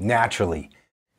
Naturally,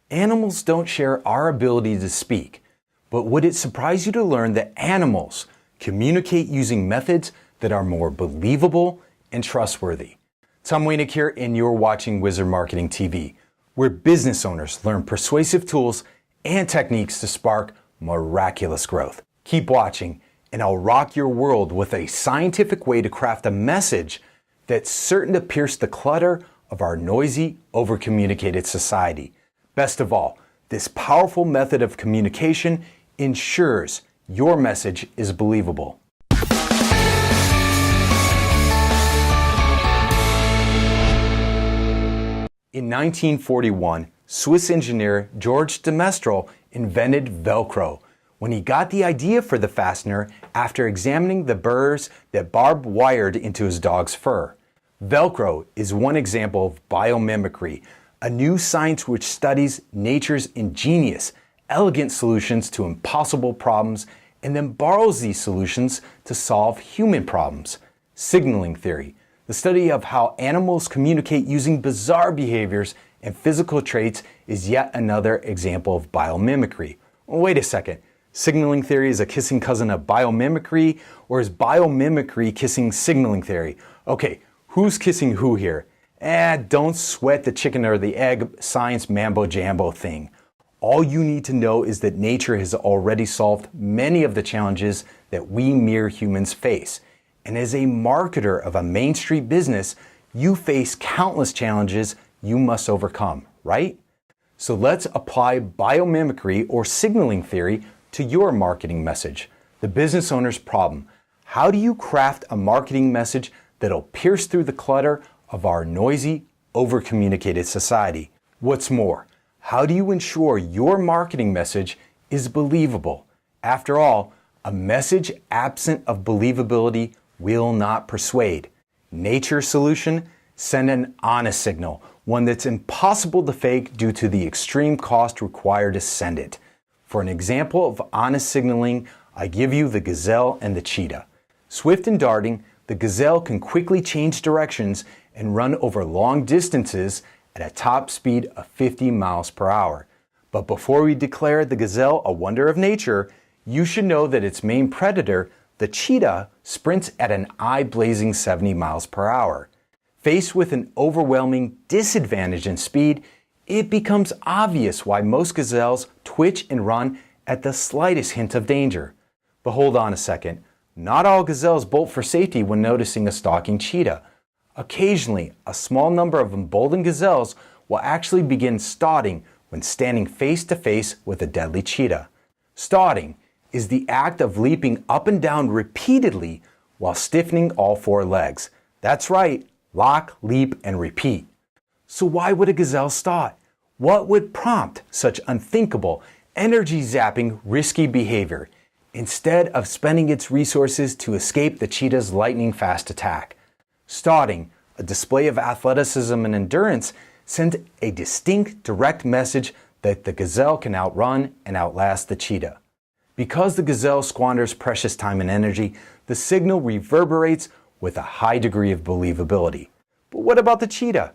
animals don't share our ability to speak, but would it surprise you to learn that animals communicate using methods that are more believable and trustworthy? Tom Wanek here, and you're watching Wizard Marketing TV, where business owners learn persuasive tools and techniques to spark miraculous growth. Keep watching, and I'll rock your world with a scientific way to craft a message that's certain to pierce the clutter of our noisy, over-communicated society. Best of all, this powerful method of communication ensures your message is believable. In 1941, Swiss engineer George de Mestral invented Velcro when he got the idea for the fastener after examining the burrs that Barb wired into his dog's fur. Velcro is one example of biomimicry, a new science which studies nature's ingenious, elegant solutions to impossible problems and then borrows these solutions to solve human problems. Signaling theory, the study of how animals communicate using bizarre behaviors and physical traits, is yet another example of biomimicry. Wait a second, signaling theory is a kissing cousin of biomimicry, or is biomimicry kissing signaling theory? Okay, who's kissing who here? Don't sweat the chicken or the egg science mambo jambo thing. All you need to know is that nature has already solved many of the challenges that we mere humans face. And as a marketer of a Main Street business, you face countless challenges you must overcome, right? So let's apply biomimicry or signaling theory to your marketing message. The business owner's problem. How do you craft a marketing message that'll pierce through the clutter of our noisy, over-communicated society? What's more, how do you ensure your marketing message is believable? After all, a message absent of believability will not persuade. Nature's solution? Send an honest signal, one that's impossible to fake due to the extreme cost required to send it. For an example of honest signaling, I give you the gazelle and the cheetah. Swift and darting, the gazelle can quickly change directions and run over long distances at a top speed of 50 miles per hour. But before we declare the gazelle a wonder of nature, you should know that its main predator, the cheetah, sprints at an eye-blazing 70 miles per hour. Faced with an overwhelming disadvantage in speed, it becomes obvious why most gazelles twitch and run at the slightest hint of danger. But hold on a second. Not all gazelles bolt for safety when noticing a stalking cheetah. Occasionally, a small number of emboldened gazelles will actually begin starting when standing face to face with a deadly cheetah. Starting is the act of leaping up and down repeatedly while stiffening all four legs. That's right, lock, leap, and repeat. So why would a gazelle start? What would prompt such unthinkable, energy-zapping, risky behavior, instead of spending its resources to escape the cheetah's lightning-fast attack? Starting, a display of athleticism and endurance, sends a distinct, direct message that the gazelle can outrun and outlast the cheetah. Because the gazelle squanders precious time and energy, the signal reverberates with a high degree of believability. But what about the cheetah?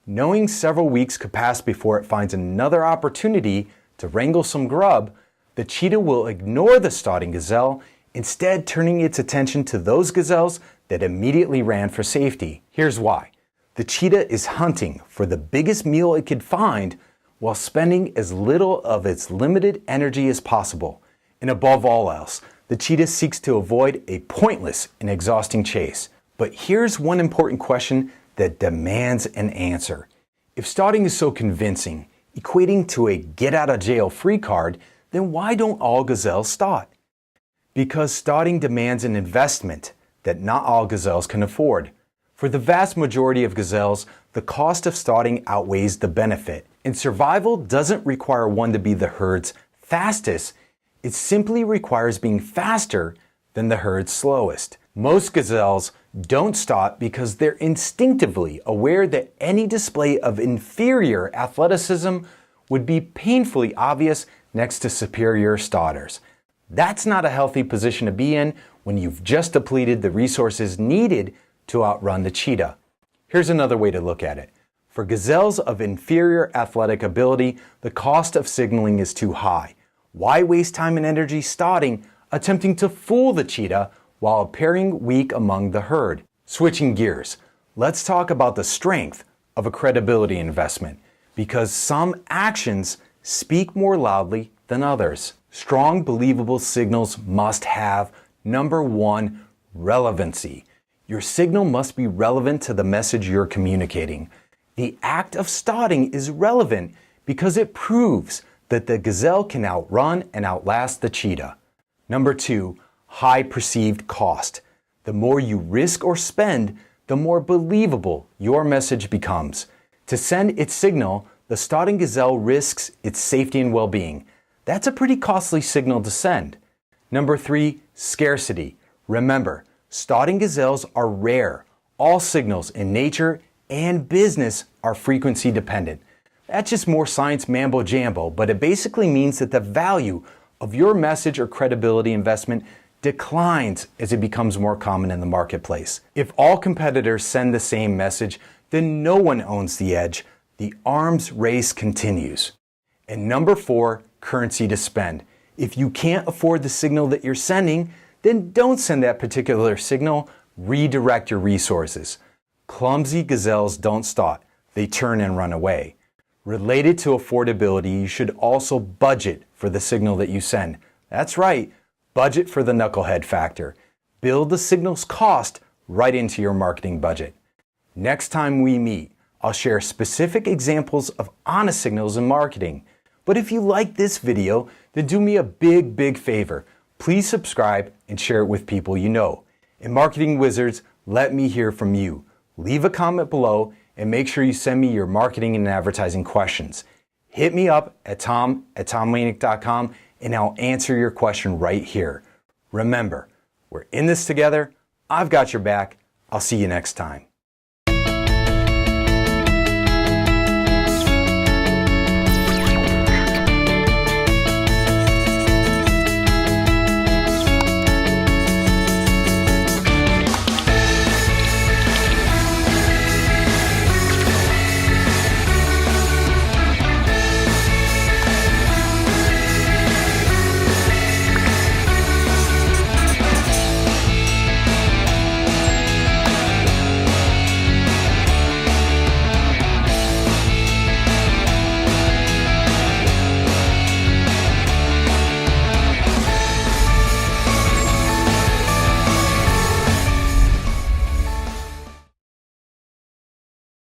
Knowing several weeks could pass before it finds another opportunity to wrangle some grub, the cheetah will ignore the starting gazelle, instead turning its attention to those gazelles that immediately ran for safety. Here's why. The cheetah is hunting for the biggest meal it could find while spending as little of its limited energy as possible. And above all else, the cheetah seeks to avoid a pointless and exhausting chase. But here's one important question that demands an answer. If starting is so convincing, equating to a get-out-of-jail-free card, then why don't all gazelles start? Because starting demands an investment that not all gazelles can afford. For the vast majority of gazelles, the cost of starting outweighs the benefit. And survival doesn't require one to be the herd's fastest. It simply requires being faster than the herd's slowest. Most gazelles don't stop because they're instinctively aware that any display of inferior athleticism would be painfully obvious next to superior starters. That's not a healthy position to be in when you've just depleted the resources needed to outrun the cheetah. Here's another way to look at it. For gazelles of inferior athletic ability, the cost of signaling is too high. Why waste time and energy starting, attempting to fool the cheetah while appearing weak among the herd? Switching gears, let's talk about the strength of a credibility investment, because some actions speak more loudly than others. Strong, believable signals must have, number one, relevancy. Your signal must be relevant to the message you're communicating. The act of starting is relevant because it proves that the gazelle can outrun and outlast the cheetah. Number two, high perceived cost. The more you risk or spend, the more believable your message becomes. To send its signal, the starting gazelle risks its safety and well-being. That's a pretty costly signal to send. Number three, scarcity. Remember, starting gazelles are rare. All signals in nature and business are frequency dependent. That's just more science mambo jambo, but it basically means that the value of your message or credibility investment declines as it becomes more common in the marketplace. If all competitors send the same message, then no one owns the edge. The arms race continues. And number four, currency to spend. If you can't afford the signal that you're sending, then don't send that particular signal. Redirect your resources. Clumsy gazelles don't start, they turn and run away. Related to affordability, you should also budget for the signal that you send. That's right, budget for the knucklehead factor. Build the signal's cost right into your marketing budget. Next time we meet, I'll share specific examples of honest signals in marketing. But if you like this video, then do me a big favor. Please subscribe and share it with people you know. In Marketing Wizards, let me hear from you. Leave a comment below and make sure you send me your marketing and advertising questions. Hit me up at tom@tomwanek.com and I'll answer your question right here. Remember, we're in this together. I've got your back. I'll see you next time.